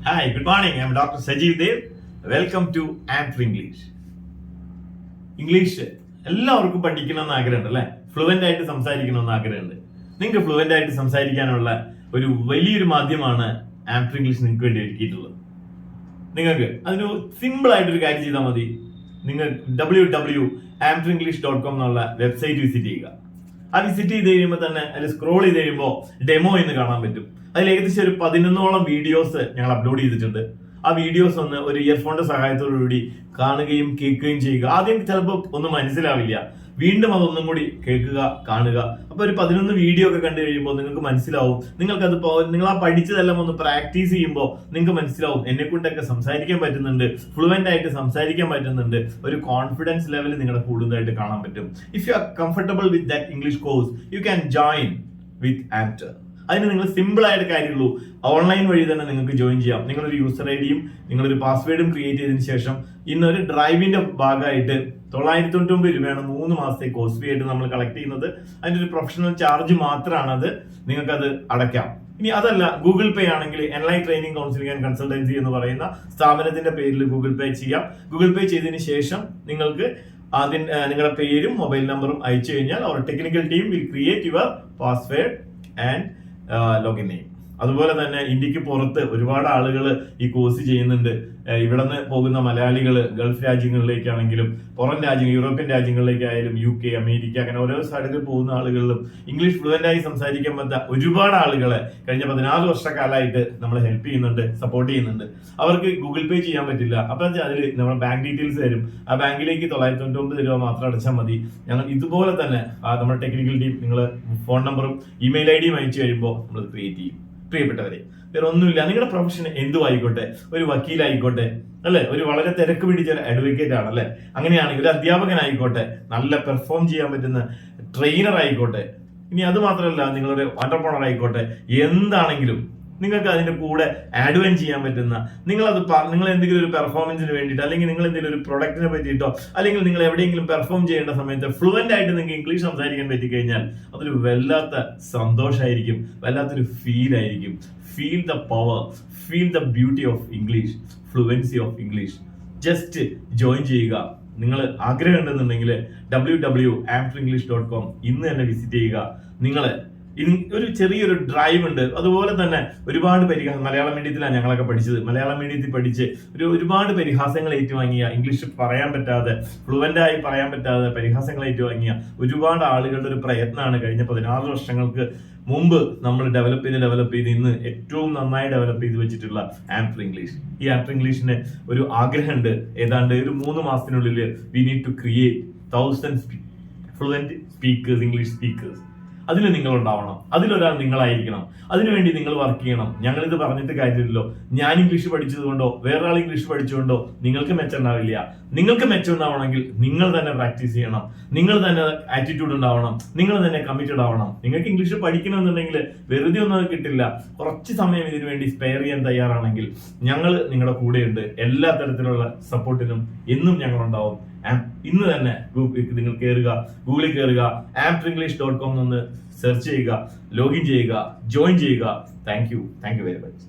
Hi, good morning. I'm Dr. Sajeev Dev. Welcome to Amp English. English എല്ലാവർക്കും പഠിക്കണമെന്ന് ആഗ്രഹമുണ്ട് അല്ലെ? ഫ്ലുവന്റ് ആയിട്ട് സംസാരിക്കണമെന്ന് ആഗ്രഹമുണ്ട്. നിങ്ങൾക്ക് ഫ്ലുവന്റ് ആയിട്ട് സംസാരിക്കാനുള്ള ഒരു വലിയൊരു മാധ്യമമാണ് ആംപ് ഇംഗ്ലീഷ് നിങ്ങൾക്ക് വേണ്ടി ഒരുക്കിയിട്ടുള്ളത്. നിങ്ങൾക്ക് അതിന് സിമ്പിൾ ആയിട്ടൊരു കാര്യം ചെയ്താൽ മതി. നിങ്ങൾ www.ampenglish.com എന്നുള്ള വെബ്സൈറ്റ് വിസിറ്റ് ചെയ്യുക. ആ വിസിറ്റ് ചെയ്ത് കഴിയുമ്പോൾ തന്നെ അതിൽ സ്ക്രോൾ ചെയ്ത് കഴിയുമ്പോൾ ഡെമോ എന്ന് കാണാൻ പറ്റും. അതിൽ ഏകദേശം ഒരു 11ഓളം വീഡിയോസ് ഞങ്ങൾ അപ്ലോഡ് ചെയ്തിട്ടുണ്ട്. ആ വീഡിയോസ് ഒന്ന് ഒരു ഇയർഫോണിന്റെ സഹായത്തോടുകൂടി കാണുകയും കേൾക്കുകയും ചെയ്യുക. ആദ്യം ചിലപ്പോൾ ഒന്നും മനസ്സിലാവില്ല, വീണ്ടും അതൊന്നും കൂടി കേൾക്കുക, കാണുക. അപ്പൊ ഒരു 11 വീഡിയോ ഒക്കെ കണ്ടു കഴിയുമ്പോൾ നിങ്ങൾക്ക് മനസ്സിലാവും. നിങ്ങൾക്കത് നിങ്ങൾ ആ പഠിച്ചതെല്ലാം ഒന്ന് പ്രാക്ടീസ് ചെയ്യുമ്പോൾ നിങ്ങൾക്ക് മനസ്സിലാവും എന്നെ കൊണ്ടൊക്കെ സംസാരിക്കാൻ പറ്റുന്നുണ്ട്, ഫ്ലുവന്റ് ആയിട്ട് സംസാരിക്കാൻ പറ്റുന്നുണ്ട്. ഒരു കോൺഫിഡൻസ് ലെവൽ നിങ്ങളുടെ കൂടുതലായിട്ട് കാണാൻ പറ്റും. If you are comfortable with that English course you can join with ആംപ്റ്റർ. അതിന് നിങ്ങൾ സിമ്പിൾ ആയിട്ട് കാര്യമുള്ളൂ. ഓൺലൈൻ വഴി തന്നെ നിങ്ങൾക്ക് ജോയിൻ ചെയ്യാം. നിങ്ങളൊരു യൂസർ ഐ ഡിയും നിങ്ങളൊരു പാസ്വേഡും ക്രിയേറ്റ് ചെയ്തതിനു ശേഷം ഇന്നൊരു ഡ്രൈവിന്റെ ഭാഗമായിട്ട് 999 രൂപയാണ് 3 മാസത്തെ കോഴ്സ് ഫീ ആയിട്ട് നമ്മൾ കളക്ട് ചെയ്യുന്നത്. അതിന്റെ ഒരു പ്രൊഫഷണൽ ചാർജ് മാത്രമാണ് അത്. നിങ്ങൾക്കത് അടയ്ക്കാം. ഇനി അതല്ല, ഗൂഗിൾ പേ ആണെങ്കിൽ എൻലൈൻ ട്രെയിനിങ് കൗൺസിലിംഗ് ആൻഡ് കൺസൾട്ടൻസി എന്ന് പറയുന്ന സ്ഥാപനത്തിന്റെ പേരിൽ ഗൂഗിൾ പേ ചെയ്യാം. ഗൂഗിൾ പേ ചെയ്തതിന് ശേഷം നിങ്ങൾക്ക് ആദ്യം നിങ്ങളുടെ പേരും മൊബൈൽ നമ്പറും അയച്ചു കഴിഞ്ഞാൽ അവർ technical team will create your password and login name. അതുപോലെ തന്നെ ഇന്ത്യക്ക് പുറത്ത് ഒരുപാട് ആളുകൾ ഈ കോഴ്സ് ചെയ്യുന്നുണ്ട്. ഇവിടെ നിന്ന് പോകുന്ന മലയാളികൾ ഗൾഫ് രാജ്യങ്ങളിലേക്കാണെങ്കിലും പുറം രാജ്യങ്ങൾ, യൂറോപ്യൻ രാജ്യങ്ങളിലേക്കായാലും UK, അമേരിക്ക, അങ്ങനെ ഓരോ സ്ഥലങ്ങളിൽ പോകുന്ന ആളുകളിലും ഇംഗ്ലീഷ് ഫ്ലുവന്റ് ആയി സംസാരിക്കാൻ പറ്റുന്ന ഒരുപാട് ആളുകളെ കഴിഞ്ഞ 14 വർഷക്കാലമായിട്ട് നമ്മൾ ഹെൽപ്പ് ചെയ്യുന്നുണ്ട്, സപ്പോർട്ട് ചെയ്യുന്നുണ്ട്. അവർക്ക് ഗൂഗിൾ പേ ചെയ്യാൻ പറ്റില്ല. അപ്പൊ അതിൽ നമ്മൾ ബാങ്ക് ഡീറ്റെയിൽസ് തരും. ആ ബാങ്കിലേക്ക് 999 രൂപ മാത്രം അടച്ചാൽ മതി. ഞങ്ങൾ ഇതുപോലെ തന്നെ നമ്മുടെ ടെക്നിക്കൽ ടീം നിങ്ങൾ ഫോൺ നമ്പറും ഇമെയിൽ ID യും അയച്ചു കഴിയുമ്പോൾ നമ്മൾ ക്രിയേറ്റ് ചെയ്യും. പ്രിയപ്പെട്ടവരെ, വേറെ ഒന്നുമില്ല. നിങ്ങളുടെ പ്രൊഫഷൻ എന്തും ആയിക്കോട്ടെ, ഒരു വക്കീലായിക്കോട്ടെ അല്ലെ, ഒരു വളരെ തിരക്ക് പിടിച്ച അഡ്വക്കേറ്റ് ആണല്ലേ, അങ്ങനെയാണെങ്കിൽ ഒരു അധ്യാപകനായിക്കോട്ടെ, നല്ല പെർഫോം ചെയ്യാൻ പറ്റുന്ന ട്രെയിനർ ആയിക്കോട്ടെ, ഇനി അത് മാത്രമല്ല നിങ്ങളൊരു എന്റർപ്രണർ ആയിക്കോട്ടെ, എന്താണെങ്കിലും നിങ്ങൾക്ക് അതിന്റെ കൂടെ ആഡ് ഓൺ ചെയ്യാൻ പറ്റുന്ന, നിങ്ങൾ എന്തെങ്കിലും ഒരു പെർഫോമൻസിന് വേണ്ടിയിട്ട്, അല്ലെങ്കിൽ നിങ്ങൾ എന്തെങ്കിലും ഒരു പ്രൊഡക്റ്റിനെ പറ്റിയിട്ടോ, അല്ലെങ്കിൽ നിങ്ങൾ എവിടെയെങ്കിലും പെർഫോം ചെയ്യേണ്ട സമയത്ത് ഫ്ലുവന്റ് ആയിട്ട് നിങ്ങൾക്ക് ഇംഗ്ലീഷ് സംസാരിക്കാൻ പറ്റിക്കഴിഞ്ഞാൽ അതൊരു വല്ലാത്ത സന്തോഷമായിരിക്കും, വല്ലാത്തൊരു ഫീൽ ആയിരിക്കും. Feel the power, feel the beauty of English, fluency of English. Just join ചെയ്യുക. നിങ്ങൾ ആഗ്രഹം ഉണ്ടെന്നുണ്ടെങ്കിൽ www.ampenglish.com ഇന്ന് തന്നെ വിസിറ്റ് ചെയ്യുക. നിങ്ങൾ ഒരു ചെറിയൊരു ഡ്രൈവ് ഉണ്ട്. അതുപോലെ തന്നെ ഒരുപാട് മലയാളം മീഡിയത്തിലാണ് ഞങ്ങളൊക്കെ പഠിച്ചത്. മലയാളം മീഡിയത്തിൽ പഠിച്ച് ഒരുപാട് പരിഹാസങ്ങൾ ഏറ്റുവാങ്ങിയ, ഇംഗ്ലീഷ് പറയാൻ പറ്റാതെ, ഫ്ലുവന്റ് ആയി പറയാൻ പറ്റാതെ പരിഹാസങ്ങൾ ഏറ്റുവാങ്ങിയ ഒരുപാട് ആളുകളുടെ ഒരു പ്രയത്നമാണ് കഴിഞ്ഞ 14 വർഷങ്ങൾക്ക് മുമ്പ് നമ്മൾ ഡെവലപ്പ് ചെയ്ത് ഇന്ന് ഏറ്റവും നന്നായി ഡെവലപ്പ് ചെയ്ത് വെച്ചിട്ടുള്ള ആംപ് ഇംഗ്ലീഷ്. ഈ ആംപ് ഇംഗ്ലീഷിന് ഒരു ആഗ്രഹമുണ്ട്, ഏതാണ്ട് ഒരു 3 മാസത്തിനുള്ളിൽ we need to create 1000 fluent speakers, English speakers. അതിൽ നിങ്ങൾ ഉണ്ടാവണം, അതിലൊരാൾ നിങ്ങളായിരിക്കണം. അതിനുവേണ്ടി നിങ്ങൾ വർക്ക് ചെയ്യണം. ഞങ്ങളിത് പറഞ്ഞിട്ട് കാര്യമില്ലല്ലോ. ഞാൻ ഇംഗ്ലീഷ് പഠിച്ചത് കൊണ്ടോ വേറൊരാൾ ഇംഗ്ലീഷ് പഠിച്ചുകൊണ്ടോ നിങ്ങൾക്ക് മെച്ചം ഉണ്ടാവില്ല. നിങ്ങൾക്ക് മെച്ചം ഉണ്ടാവണമെങ്കിൽ നിങ്ങൾ തന്നെ പ്രാക്ടീസ് ചെയ്യണം, നിങ്ങൾ തന്നെ ആറ്റിറ്റ്യൂഡ് ഉണ്ടാവണം, നിങ്ങൾ തന്നെ കമ്മിറ്റഡ് ആവണം. നിങ്ങൾക്ക് ഇംഗ്ലീഷ് പഠിക്കണമെന്നുണ്ടെങ്കിൽ വെറുതെ ഒന്നും കിട്ടില്ല. കുറച്ച് സമയം ഇതിനു വേണ്ടി സ്പെയർ ചെയ്യാൻ തയ്യാറാണെങ്കിൽ ഞങ്ങൾ നിങ്ങളുടെ കൂടെയുണ്ട്. എല്ലാ തരത്തിലുള്ള സപ്പോർട്ടിനും എന്നും ഞങ്ങൾ ഉണ്ടാവും. ഇന്ന് തന്നെ നിങ്ങൾ ഗൂഗിളിൽ കയറുക, ampenglish.com എന്ന് സെർച്ച് ചെയ്യുക, ലോഗിൻ ചെയ്യുക, ജോയിൻ ചെയ്യുക. Thank you very much.